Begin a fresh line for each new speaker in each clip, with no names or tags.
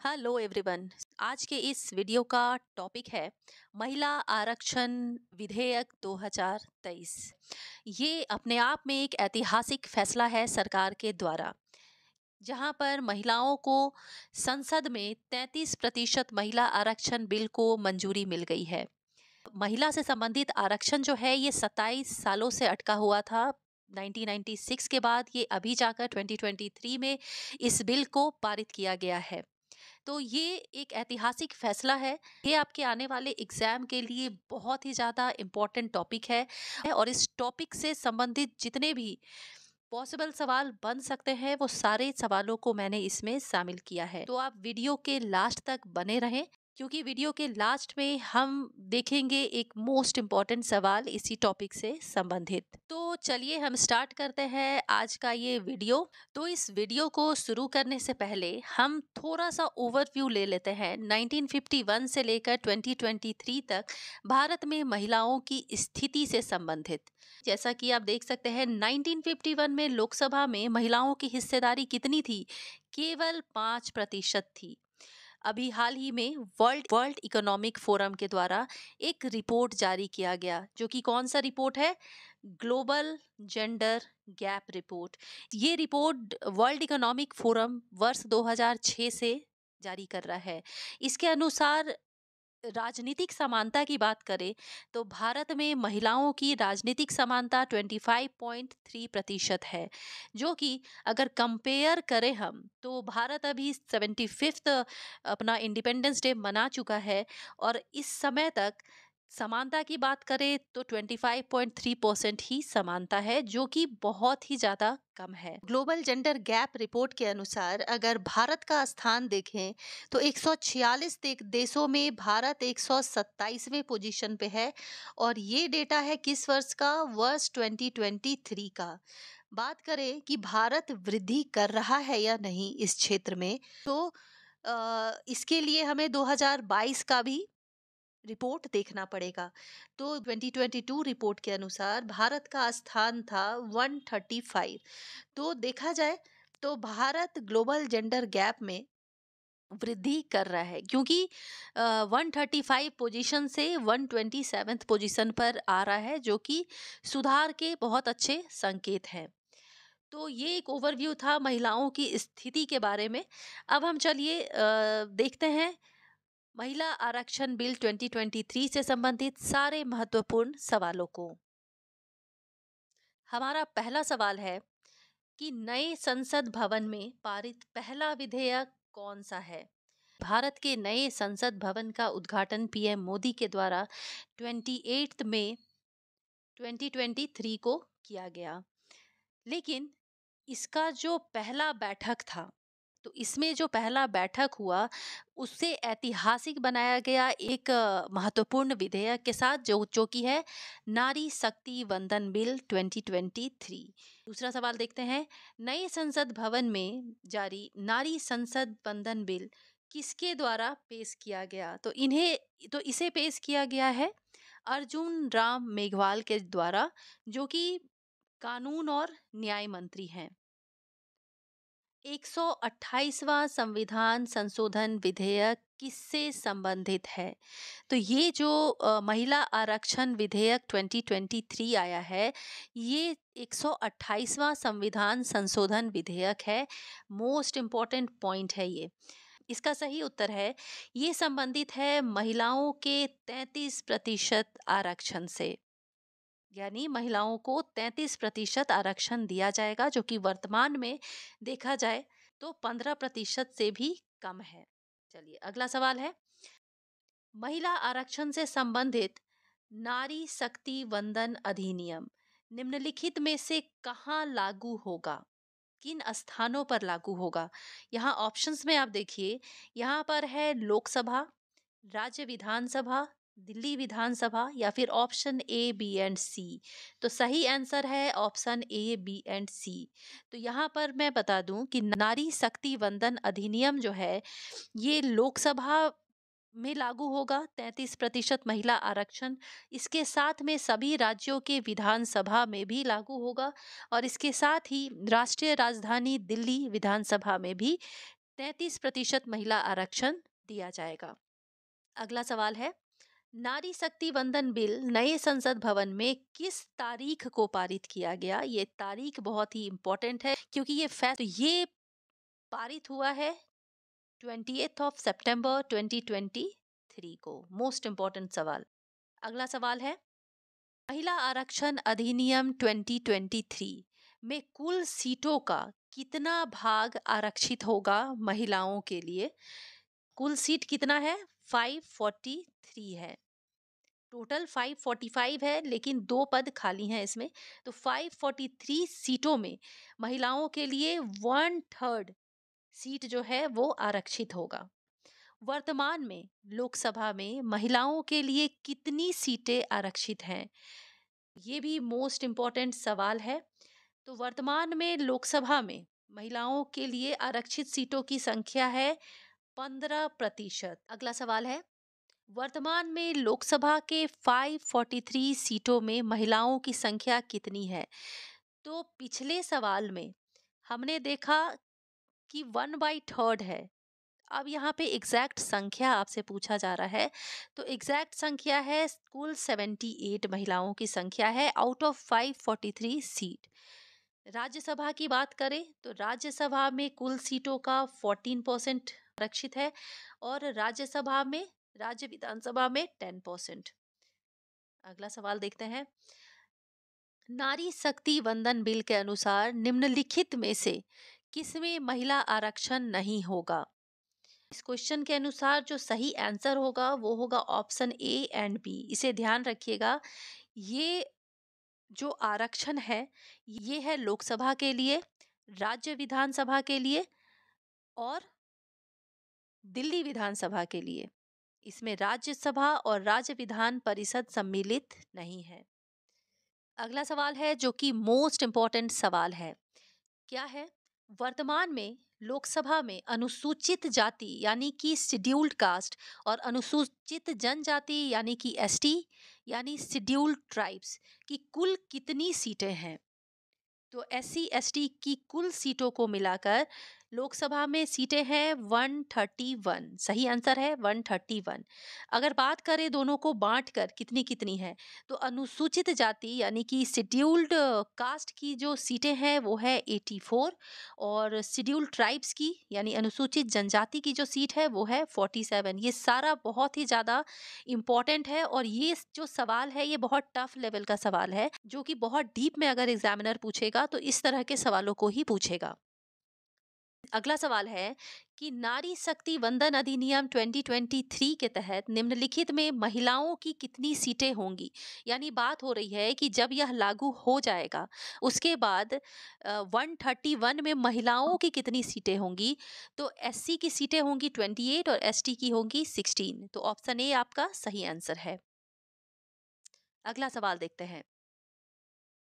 Hello everyone. आज के इस वीडियो का टॉपिक है महिला आरक्षण विधेयक 2023। ये अपने आप में एक ऐतिहासिक फैसला है सरकार के द्वारा, जहां पर महिलाओं को संसद में 33% महिला आरक्षण बिल को मंजूरी मिल गई है। महिला से संबंधित आरक्षण जो है ये 27 सालों से अटका हुआ था। 1996 के बाद ये अभी जाकर 2023 में इस बिल को पारित किया गया है। तो ये एक ऐतिहासिक फैसला है। ये आपके आने वाले एग्जाम के लिए बहुत ही ज़्यादा इम्पोर्टेंट टॉपिक है और इस टॉपिक से संबंधित जितने भी पॉसिबल सवाल बन सकते हैं वो सारे सवालों को मैंने इसमें शामिल किया है। तो आप वीडियो के लास्ट तक बने रहें, क्योंकि वीडियो के लास्ट में हम देखेंगे एक मोस्ट इम्पॉर्टेंट सवाल इसी टॉपिक से संबंधित। तो चलिए हम स्टार्ट करते हैं आज का ये वीडियो। तो इस वीडियो को शुरू करने से पहले हम थोड़ा सा ओवरव्यू ले लेते हैं 1951 से लेकर 2023 तक भारत में महिलाओं की स्थिति से संबंधित। जैसा कि आप देख सकते हैं 1951 में लोकसभा में महिलाओं की हिस्सेदारी कितनी थी? केवल 5% थी। अभी हाल ही में वर्ल्ड इकोनॉमिक फोरम के द्वारा एक रिपोर्ट जारी किया गया, जो कि कौन सा रिपोर्ट है? Global gender gap report. ये रिपोर्ट वर्ल्ड इकोनॉमिक फोरम वर्ष 2006 से जारी कर रहा है। इसके अनुसार राजनीतिक समानता की बात करें तो भारत में महिलाओं की राजनीतिक समानता 25.3% है, जो कि अगर कंपेयर करें हम तो भारत अभी 75th अपना इंडिपेंडेंस डे मना चुका है और इस समय तक समानता की बात करें तो 25.3% ही समानता है, जो कि बहुत ही ज्यादा कम है। ग्लोबल जेंडर गैप रिपोर्ट के अनुसार अगर भारत का स्थान देखें तो 146 देशों में भारत 127वें पोजीशन पे है और ये डेटा है किस वर्ष का? वर्ष 2023 का। बात करें कि भारत वृद्धि कर रहा है या नहीं इस क्षेत्र में, तो इसके लिए हमें 2022 का भी रिपोर्ट देखना पड़ेगा। तो 2022 रिपोर्ट के अनुसार भारत का स्थान था 135। तो देखा जाए तो भारत ग्लोबल जेंडर गैप में वृद्धि कर रहा है, क्योंकि 135 पोजीशन से 127th पोजीशन पर आ रहा है, जो कि सुधार के बहुत अच्छे संकेत हैं। तो ये एक ओवरव्यू था महिलाओं की स्थिति के बारे में। अब हम चलिए देखते हैं महिला आरक्षण बिल 2023 से संबंधित सारे महत्वपूर्ण सवालों को। हमारा पहला सवाल है कि नए संसद भवन में पारित पहला विधेयक कौन सा है? भारत के नए संसद भवन का उद्घाटन पीएम मोदी के द्वारा 28 मई 2023 को किया गया। लेकिन इसका जो पहला बैठक था, तो इसमें जो पहला बैठक हुआ उससे ऐतिहासिक बनाया गया एक महत्वपूर्ण विधेयक के साथ, जो कि है नारी शक्ति वंदन बिल 2023। दूसरा सवाल देखते हैं, नए संसद भवन में जारी नारी संसद वंदन बिल किसके द्वारा पेश किया गया? तो इसे पेश किया गया है अर्जुन राम मेघवाल के द्वारा, जो कि कानून और न्याय मंत्री हैं। 128वां संविधान संशोधन विधेयक किससे संबंधित है? तो ये जो महिला आरक्षण विधेयक 2023 आया है, ये 128वां संविधान संशोधन विधेयक है। मोस्ट इम्पॉर्टेंट पॉइंट है ये। इसका सही उत्तर है, ये संबंधित है महिलाओं के 33% आरक्षण से। यानी महिलाओं को 33% आरक्षण दिया जाएगा, जो कि वर्तमान में देखा जाए तो 15% से भी कम है। चलिए अगला सवाल है, महिला आरक्षण से संबंधित नारी शक्ति वंदन अधिनियम निम्नलिखित में से कहाँ लागू होगा? किन स्थानों पर लागू होगा? यहाँ ऑप्शंस में आप देखिए, यहाँ पर है लोकसभा, राज्य विधानसभा, दिल्ली विधानसभा या फिर ऑप्शन ए, बी एंड सी। तो सही आंसर है ऑप्शन ए, बी एंड सी। तो यहाँ पर मैं बता दूं कि नारी शक्ति वंदन अधिनियम जो है ये लोकसभा में लागू होगा, 33% महिला आरक्षण। इसके साथ में सभी राज्यों के विधानसभा में भी लागू होगा और इसके साथ ही राष्ट्रीय राजधानी दिल्ली विधानसभा में भी 33% महिला आरक्षण दिया जाएगा। अगला सवाल है, नारी शक्ति वंदन बिल नए संसद भवन में किस तारीख को पारित किया गया? ये तारीख बहुत ही इंपॉर्टेंट है क्योंकि ये पारित हुआ है 28 सितंबर 2023 को। मोस्ट इंपॉर्टेंट सवाल। अगला सवाल है, महिला आरक्षण अधिनियम 2023 में कुल सीटों का कितना भाग आरक्षित होगा महिलाओं के लिए? कुल सीट कितना है? 543 है। टोटल 545 है, लेकिन 2 पद खाली हैं इसमें। तो 543 सीटों में महिलाओं के लिए 1/3 सीट जो है वो आरक्षित होगा। वर्तमान में लोकसभा में महिलाओं के लिए कितनी सीटें आरक्षित हैं? ये भी मोस्ट इम्पोर्टेंट सवाल है। तो वर्तमान में लोकसभा में महिलाओं के लिए आरक्षित सीटों की संख्या है 15%। अगला सवाल है, वर्तमान में लोकसभा के 543 सीटों में महिलाओं की संख्या कितनी है? तो पिछले सवाल में हमने देखा कि 1/3 है। अब यहाँ पे एग्जैक्ट संख्या आपसे पूछा जा रहा है, तो एग्जैक्ट संख्या है कुल 78 महिलाओं की संख्या है आउट ऑफ 543 सीट। राज्यसभा की बात करें तो राज्यसभा में कुल सीटों का 14% आरक्षित है और राज्य विधानसभा में 10%। अगला सवाल देखते हैं, नारी शक्ति वंदन बिल के अनुसार निम्नलिखित में से किसमें महिला आरक्षण नहीं होगा? इस क्वेश्चन के अनुसार जो सही आंसर होगा वो होगा ऑप्शन ए एंड बी। इसे ध्यान रखिएगा। ये जो आरक्षण है ये है लोकसभा के लिए, राज्य विधानसभा के लिए और दिल्ली विधानसभा के लिए। इसमें राज्यसभा और राज्य विधान परिषद सम्मिलित नहीं है। अगला सवाल है जो कि मोस्ट इंपॉर्टेंट सवाल है। क्या है? वर्तमान में लोकसभा में अनुसूचित जाति यानी कि शेड्यूल्ड कास्ट और अनुसूचित जनजाति यानी कि एसटी यानी शेड्यूल्ड ट्राइब्स की कुल कितनी सीटें हैं? तो एससी एसटी की कुल सीटों को मिलाकर लोकसभा में सीटें हैं 131। सही आंसर है 131। अगर बात करें दोनों को बांटकर कितनी कितनी है, तो अनुसूचित जाति यानी कि शेड्यूल्ड कास्ट की जो सीटें हैं वो है 84 और शेड्यूल्ड ट्राइब्स की यानी अनुसूचित जनजाति की जो सीट है वो है 47। ये सारा बहुत ही ज़्यादा इम्पॉर्टेंट है और ये जो सवाल है ये बहुत टफ लेवल का सवाल है जो कि बहुत डीप में अगर एग्जामिनर पूछेगा तो इस तरह के सवालों को ही पूछेगा। अगला सवाल है कि नारी शक्ति वंदन अधिनियम 2023 के तहत निम्नलिखित में महिलाओं की कितनी सीटें होंगी? यानी बात हो रही है कि जब यह लागू हो जाएगा उसके बाद 131 में महिलाओं की कितनी सीटें होंगी? तो एससी की सीटें होंगी 28 और एसटी की होंगी 16। तो ऑप्शन ए आपका सही आंसर है। अगला सवाल देखते हैं,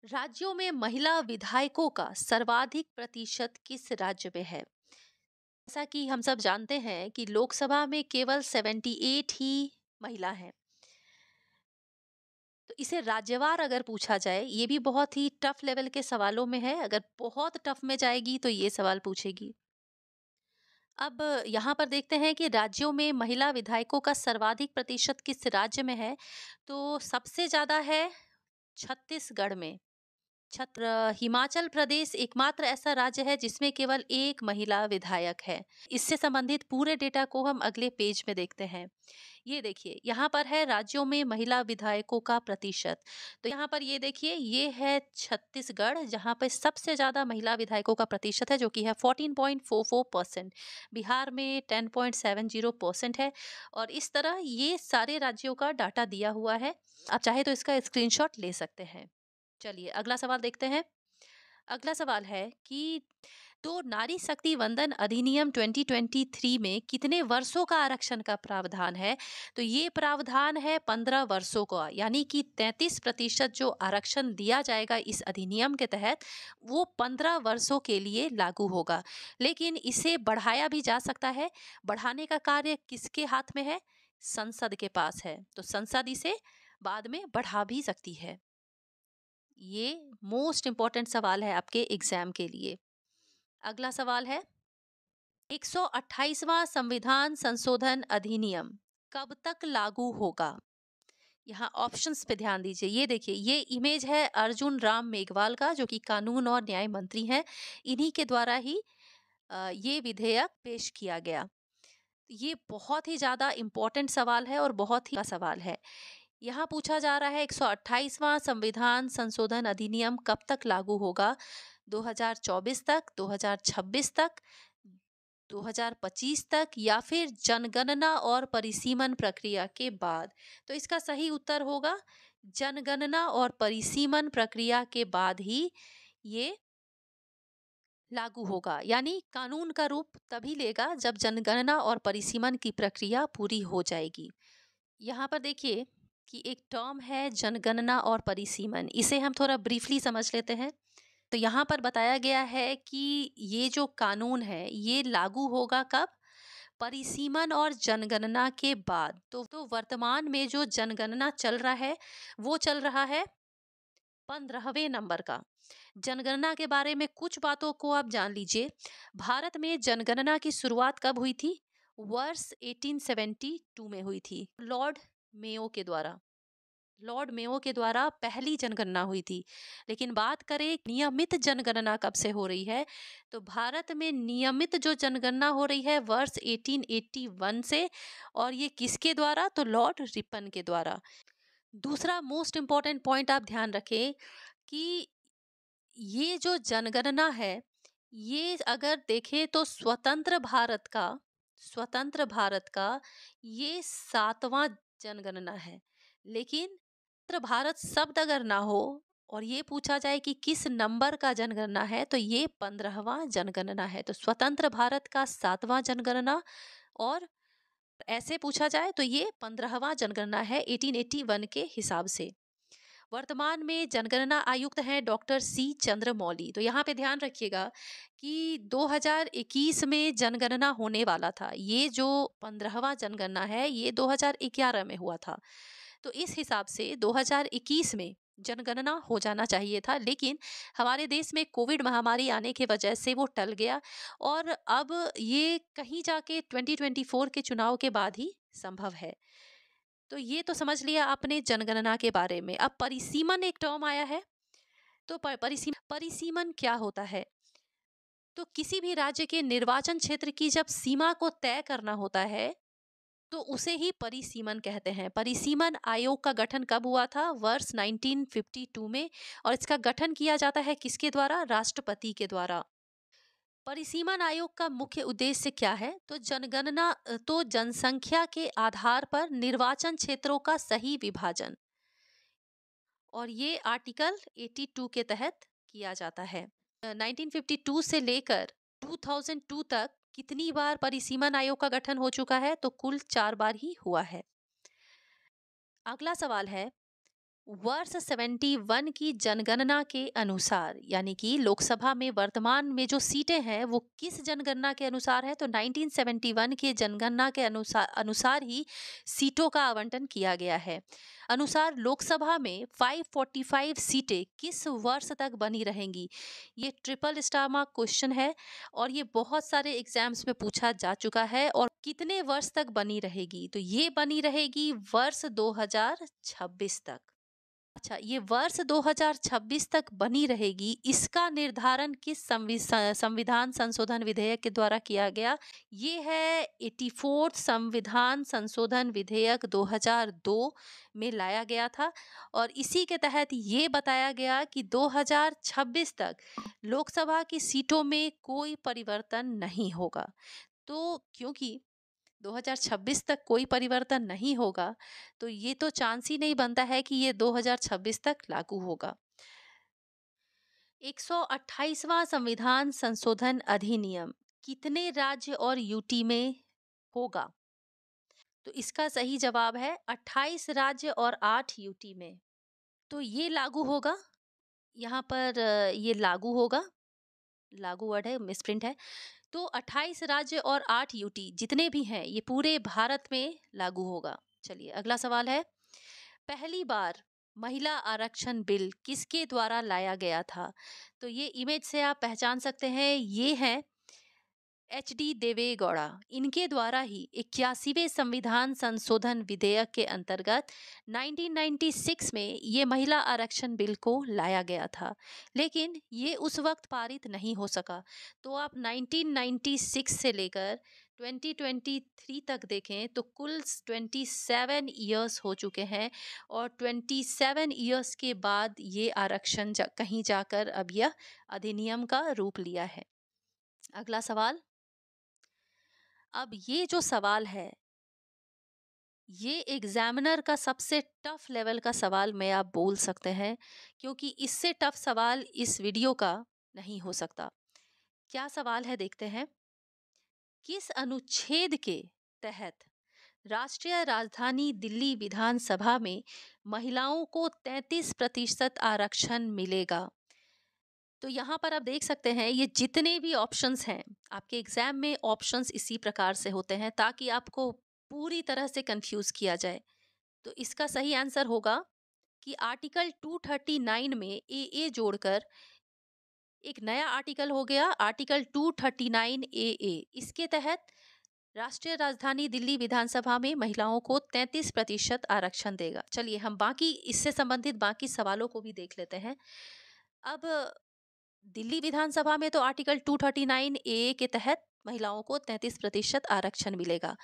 राज्यों में महिला विधायकों का सर्वाधिक प्रतिशत किस राज्य में है? जैसा कि हम सब जानते हैं कि लोकसभा में केवल 78 ही महिला हैं। तो इसे राज्यवार अगर पूछा जाए, ये भी बहुत ही टफ लेवल के सवालों में है। अगर बहुत टफ में जाएगी तो ये सवाल पूछेगी। अब यहाँ पर देखते हैं कि राज्यों में महिला विधायकों का सर्वाधिक प्रतिशत किस राज्य में है। तो सबसे ज्यादा है छत्तीसगढ़ में। हिमाचल प्रदेश एकमात्र ऐसा राज्य है जिसमें केवल एक महिला विधायक है। इससे संबंधित पूरे डेटा को हम अगले पेज में देखते हैं। ये देखिए यहाँ पर है राज्यों में महिला विधायकों का प्रतिशत। तो यहाँ पर ये देखिए ये है छत्तीसगढ़ जहाँ पर सबसे ज्यादा महिला विधायकों का प्रतिशत है जो कि है 14.44%। बिहार में 10.70% है और इस तरह ये सारे राज्यों का डाटा दिया हुआ है। आप चाहे तो इसका स्क्रीनशॉट ले सकते हैं। चलिए अगला सवाल देखते हैं। अगला सवाल है कि तो नारी शक्ति वंदन अधिनियम 2023 में कितने वर्षों का आरक्षण का प्रावधान है? तो ये प्रावधान है 15 वर्षों का, यानी कि 33% जो आरक्षण दिया जाएगा इस अधिनियम के तहत वो 15 वर्षों के लिए लागू होगा। लेकिन इसे बढ़ाया भी जा सकता है। बढ़ाने का कार्य किसके हाथ में है? संसद के पास है। तो संसद इसे बाद में बढ़ा भी सकती है। ये मोस्ट इंपॉर्टेंट सवाल है आपके एग्जाम के लिए। अगला सवाल है, 128वां संविधान संशोधन अधिनियम कब तक लागू होगा? यहाँ ऑप्शंस पे ध्यान दीजिए। ये देखिए, ये इमेज है अर्जुन राम मेघवाल का, जो कि कानून और न्याय मंत्री हैं। इन्हीं के द्वारा ही ये विधेयक पेश किया गया। ये बहुत ही ज़्यादा इम्पोर्टेंट सवाल है और बहुत ही का सवाल है। यहाँ पूछा जा रहा है 128वां संविधान संशोधन अधिनियम कब तक लागू होगा? 2024 तक, 2026 तक, 2025 तक, या फिर जनगणना और परिसीमन प्रक्रिया के बाद? तो इसका सही उत्तर होगा जनगणना और परिसीमन प्रक्रिया के बाद ही ये लागू होगा। यानी कानून का रूप तभी लेगा जब जनगणना और परिसीमन की प्रक्रिया पूरी हो जाएगी। यहाँ पर देखिए कि एक टर्म है जनगणना और परिसीमन, इसे हम थोड़ा ब्रीफली समझ लेते हैं। तो यहाँ पर बताया गया है कि ये जो कानून है ये लागू होगा कब? परिसीमन और जनगणना के बाद। तो वर्तमान में जो जनगणना चल रहा है वो चल रहा है 15वें नंबर का। जनगणना के बारे में कुछ बातों को आप जान लीजिए। भारत में जनगणना की शुरुआत कब हुई थी? वर्ष 1872 में हुई थी, मेयो के द्वारा। लॉर्ड मेयो के द्वारा पहली जनगणना हुई थी। लेकिन बात करें नियमित जनगणना कब से हो रही है, तो भारत में नियमित जो जनगणना हो रही है वर्ष 1881 से। और ये किसके द्वारा? तो लॉर्ड रिपन के द्वारा। दूसरा मोस्ट इम्पॉर्टेंट पॉइंट आप ध्यान रखें कि ये जो जनगणना है ये अगर देखें तो स्वतंत्र भारत का ये 7वां जनगणना है। लेकिन स्वतंत्र भारत शब्द अगर ना हो और ये पूछा जाए कि किस नंबर का जनगणना है, तो ये 15वां जनगणना है। तो स्वतंत्र भारत का 7वां जनगणना, और ऐसे पूछा जाए तो ये 15वां जनगणना है 1881 के हिसाब से। वर्तमान में जनगणना आयुक्त हैं डॉक्टर सी चंद्रमौली। तो यहाँ पे ध्यान रखिएगा कि 2021 में जनगणना होने वाला था। ये जो 15वां जनगणना है ये 2011 में हुआ था। तो इस हिसाब से 2021 में जनगणना हो जाना चाहिए था, लेकिन हमारे देश में कोविड महामारी आने की वजह से वो टल गया और अब ये कहीं जाके 2024 के चुनाव के बाद ही संभव है। तो ये तो समझ लिया आपने जनगणना के बारे में। अब परिसीमन एक टर्म आया है। तो परिसीमन क्या होता है? तो किसी भी राज्य के निर्वाचन क्षेत्र की जब सीमा को तय करना होता है तो उसे ही परिसीमन कहते हैं। परिसीमन आयोग का गठन कब हुआ था? वर्ष 1952 में। और इसका गठन किया जाता है किसके द्वारा? राष्ट्रपति के द्वारा। परिसीमन आयोग का मुख्य उद्देश्य क्या है? तो जनसंख्या के आधार पर निर्वाचन क्षेत्रों का सही विभाजन, और ये आर्टिकल 82 के तहत किया जाता है। 1952 से लेकर 2002 तक कितनी बार परिसीमन आयोग का गठन हो चुका है? तो कुल 4 बार ही हुआ है। अगला सवाल है, वर्ष 71 की जनगणना के अनुसार, यानी कि लोकसभा में वर्तमान में जो सीटें हैं वो किस जनगणना के अनुसार है? तो 1971 के जनगणना के अनुसार ही सीटों का आवंटन किया गया है। अनुसार लोकसभा में 545 सीटें किस वर्ष तक बनी रहेंगी? ये ट्रिपल स्टार मार्क क्वेश्चन है और ये बहुत सारे एग्जाम्स में पूछा जा चुका है। और कितने वर्ष तक बनी रहेगी? तो ये बनी रहेगी वर्ष 2026 तक। अच्छा, ये वर्ष 2026 तक बनी रहेगी, इसका निर्धारण किस संविधान संशोधन विधेयक के द्वारा किया गया? ये है 84 संविधान संशोधन विधेयक 2002 में लाया गया था। और इसी के तहत ये बताया गया कि 2026 तक लोकसभा की सीटों में कोई परिवर्तन नहीं होगा। तो क्योंकि 2026 तक कोई परिवर्तन नहीं होगा, तो ये तो चांस ही नहीं बनता है कि ये 2026 तक लागू होगा। 128वां संविधान संशोधन अधिनियम कितने राज्य और यूटी में होगा? तो इसका सही जवाब है 28 राज्य और 8 यूटी में। तो ये लागू होगा। यहाँ पर ये लागू होगा, लागू वर्ड है, मिसप्रिंट है। तो 28 राज्य और 8 यूटी जितने भी हैं ये पूरे भारत में लागू होगा। चलिए अगला सवाल है, पहली बार महिला आरक्षण बिल किसके द्वारा लाया गया था? तो ये इमेज से आप पहचान सकते हैं, ये है HD देवे गौड़ा, इनके द्वारा ही 81वें संविधान संशोधन विधेयक के अंतर्गत 1996 में ये महिला आरक्षण बिल को लाया गया था, लेकिन ये उस वक्त पारित नहीं हो सका। तो आप 1996 से लेकर 2023 तक देखें तो कुल 27 इयर्स हो चुके हैं, और 27 इयर्स के बाद ये आरक्षण कहीं जाकर अब यह अधिनियम का रूप लिया है। अगला सवाल। अब ये जो सवाल है, ये एग्जामिनर का सबसे टफ लेवल का सवाल मैं आप बोल सकते हैं, क्योंकि इससे टफ सवाल इस वीडियो का नहीं हो सकता। क्या सवाल है देखते हैं। किस अनुच्छेद के तहत राष्ट्रीय राजधानी दिल्ली विधानसभा में महिलाओं को 33% आरक्षण मिलेगा? तो यहाँ पर आप देख सकते हैं, ये जितने भी ऑप्शंस हैं, आपके एग्जाम में ऑप्शंस इसी प्रकार से होते हैं ताकि आपको पूरी तरह से कंफ्यूज किया जाए। तो इसका सही आंसर होगा कि आर्टिकल 239 में ए जोड़कर एक नया आर्टिकल हो गया, आर्टिकल 239 ए। इसके तहत राष्ट्रीय राजधानी दिल्ली विधानसभा में महिलाओं को 33% आरक्षण देगा। चलिए हम बाकी इससे संबंधित बाकी सवालों को भी देख लेते हैं। अब दिल्ली विधानसभा में तो आर्टिकल 239 ए के तहत महिलाओं को 33% आरक्षण मिलेगा।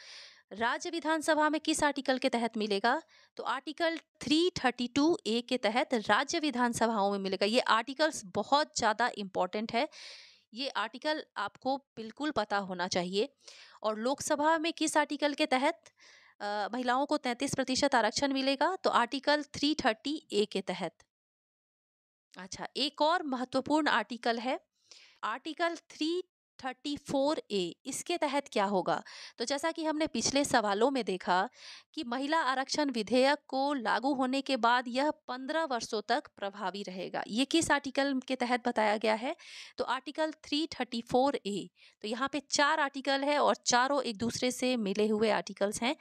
राज्य विधानसभा में किस आर्टिकल के तहत मिलेगा? तो आर्टिकल 332 ए के तहत राज्य विधानसभाओं में मिलेगा। ये आर्टिकल्स बहुत ज़्यादा इम्पोर्टेंट है, ये आर्टिकल आपको बिल्कुल पता होना चाहिए। और लोकसभा में किस आर्टिकल के तहत महिलाओं को 33% आरक्षण मिलेगा? तो आर्टिकल 330 ए के तहत। अच्छा, एक और महत्वपूर्ण आर्टिकल है आर्टिकल 334 ए। इसके तहत क्या होगा? तो जैसा कि हमने पिछले सवालों में देखा कि महिला आरक्षण विधेयक को लागू होने के बाद यह 15 वर्षों तक प्रभावी रहेगा। ये किस आर्टिकल के तहत बताया गया है? तो आर्टिकल 334 ए। तो यहाँ पे 4 आर्टिकल है और चारों एक दूसरे से मिले हुए आर्टिकल्स हैं,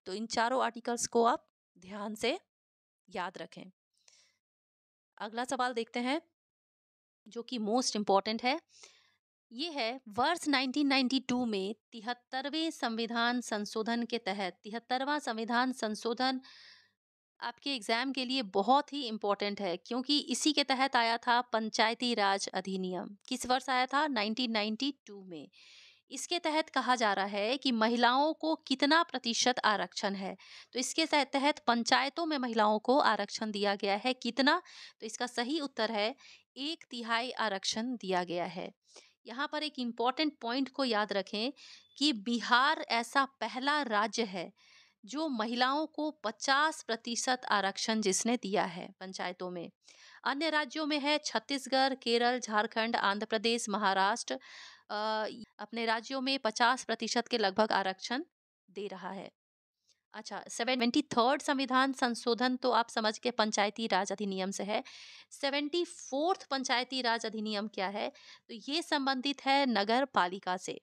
तो इन चारों आर्टिकल्स को आप ध्यान से याद रखें। अगला सवाल देखते हैं जो कि मोस्ट इम्पॉर्टेंट है। ये है वर्ष 1992 में 73वें संविधान संशोधन के तहत 73वां संविधान संशोधन आपके एग्जाम के लिए बहुत ही इम्पोर्टेंट है, क्योंकि इसी के तहत आया था पंचायती राज अधिनियम। किस वर्ष आया था? 1992 में। इसके तहत कहा जा रहा है कि महिलाओं को कितना प्रतिशत आरक्षण है। तो इसके तहत पंचायतों में महिलाओं को आरक्षण दिया गया है कितना? तो इसका सही उत्तर है 1/3 आरक्षण दिया गया है। यहाँ पर एक इम्पॉर्टेंट पॉइंट को याद रखें कि बिहार ऐसा पहला राज्य है जो महिलाओं को 50% आरक्षण जिसने दिया है पंचायतों में। अन्य राज्यों में है छत्तीसगढ़, केरल, झारखंड, आंध्र प्रदेश, महाराष्ट्र अपने राज्यों में 50% के लगभग आरक्षण दे रहा है। अच्छा, 73rd संविधान संशोधन तो आप समझ के पंचायती राज अधिनियम से है। 74th पंचायती राज अधिनियम क्या है? तो ये संबंधित है नगर पालिका से।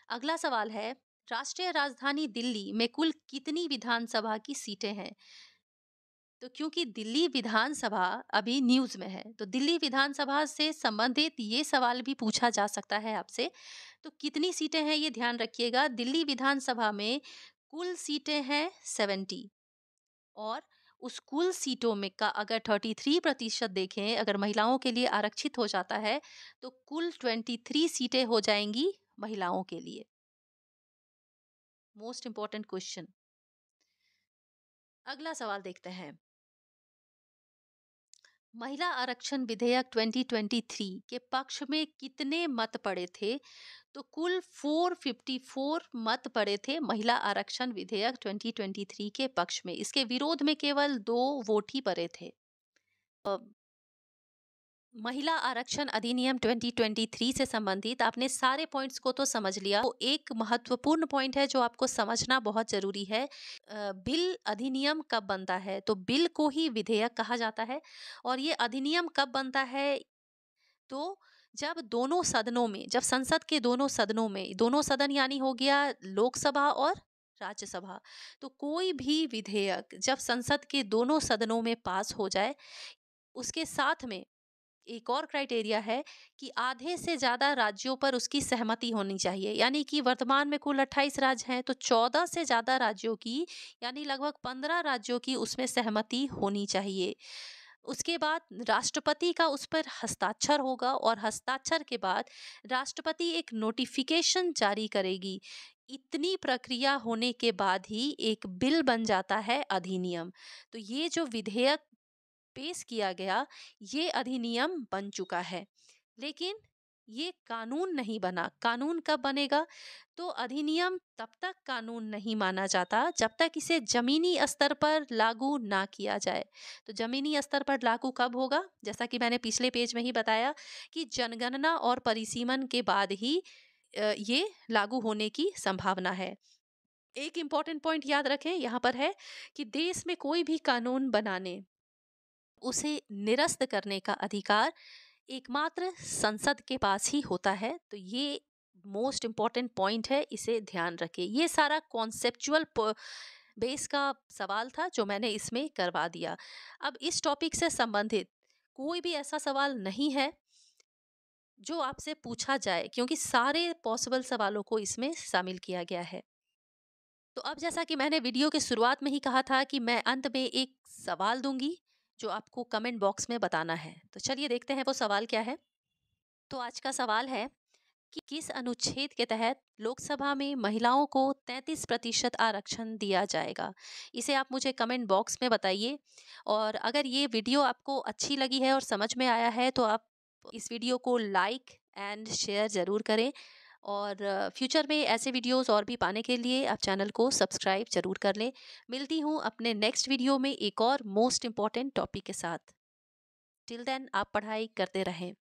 अगला सवाल है, राष्ट्रीय राजधानी दिल्ली में कुल कितनी विधानसभा की सीटें हैं? तो क्योंकि दिल्ली विधानसभा अभी न्यूज में है, तो दिल्ली विधानसभा से संबंधित ये सवाल भी पूछा जा सकता है आपसे। तो कितनी सीटें हैं ये ध्यान रखिएगा। दिल्ली विधानसभा में कुल सीटें हैं 70, और उस कुल सीटों में का अगर 33% देखें, अगर महिलाओं के लिए आरक्षित हो जाता है तो कुल 23 सीटें हो जाएंगी महिलाओं के लिए। Most important question. अगला सवाल देखते हैं। महिला आरक्षण विधेयक 2023 के पक्ष में कितने मत पड़े थे? तो कुल 454 मत पड़े थे महिला आरक्षण विधेयक 2023 के पक्ष में। इसके विरोध में केवल 2 वोट ही पड़े थे। महिला आरक्षण अधिनियम 2023 से संबंधित आपने सारे पॉइंट्स को तो समझ लिया। तो एक महत्वपूर्ण पॉइंट है जो आपको समझना बहुत जरूरी है। बिल अधिनियम कब बनता है? तो बिल को ही विधेयक कहा जाता है। और ये अधिनियम कब बनता है? तो जब दोनों सदनों में, जब संसद के दोनों सदनों में, दोनों सदन यानी हो गया लोकसभा और राज्यसभा, तो कोई भी विधेयक जब संसद के दोनों सदनों में पास हो जाए, उसके साथ में एक और क्राइटेरिया है कि आधे से ज़्यादा राज्यों पर उसकी सहमति होनी चाहिए। यानी कि वर्तमान में कुल 28 राज्य हैं, तो 14 से ज़्यादा राज्यों की, यानी लगभग 15 राज्यों की उसमें सहमति होनी चाहिए। उसके बाद राष्ट्रपति का उस पर हस्ताक्षर होगा और हस्ताक्षर के बाद राष्ट्रपति एक नोटिफिकेशन जारी करेगी। इतनी प्रक्रिया होने के बाद ही एक बिल बन जाता है, अधिनियम। तो ये जो विधेयक पेश किया गया, ये अधिनियम बन चुका है। लेकिन ये कानून नहीं बना। कानून कब बनेगा? तो अधिनियम तब तक कानून नहीं माना जाता जब तक इसे जमीनी स्तर पर लागू ना किया जाए। तो जमीनी स्तर पर लागू कब होगा? जैसा कि मैंने पिछले पेज में ही बताया कि जनगणना और परिसीमन के बाद ही ये लागू होने की संभावना है। एक इम्पॉर्टेंट पॉइंट याद रखें यहाँ पर है कि देश में कोई भी कानून बनाने, उसे निरस्त करने का अधिकार एकमात्र संसद के पास ही होता है। तो ये मोस्ट इम्पॉर्टेंट पॉइंट है, इसे ध्यान रखें। ये सारा कॉन्सेप्चुअल बेस का सवाल था जो मैंने इसमें करवा दिया। अब इस टॉपिक से संबंधित कोई भी ऐसा सवाल नहीं है जो आपसे पूछा जाए, क्योंकि सारे पॉसिबल सवालों को इसमें शामिल किया गया है। तो अब जैसा कि मैंने वीडियो के शुरुआत में ही कहा था कि मैं अंत में एक सवाल दूंगी जो आपको कमेंट बॉक्स में बताना है। तो चलिए देखते हैं वो सवाल क्या है। तो आज का सवाल है कि किस अनुच्छेद के तहत लोकसभा में महिलाओं को 33% आरक्षण दिया जाएगा? इसे आप मुझे कमेंट बॉक्स में बताइए। और अगर ये वीडियो आपको अच्छी लगी है और समझ में आया है तो आप इस वीडियो को लाइक एंड शेयर ज़रूर करें। और फ्यूचर में ऐसे वीडियोस और भी पाने के लिए आप चैनल को सब्सक्राइब ज़रूर कर लें। मिलती हूँ अपने नेक्स्ट वीडियो में एक और मोस्ट इम्पॉर्टेंट टॉपिक के साथ। टिल देन आप पढ़ाई करते रहें।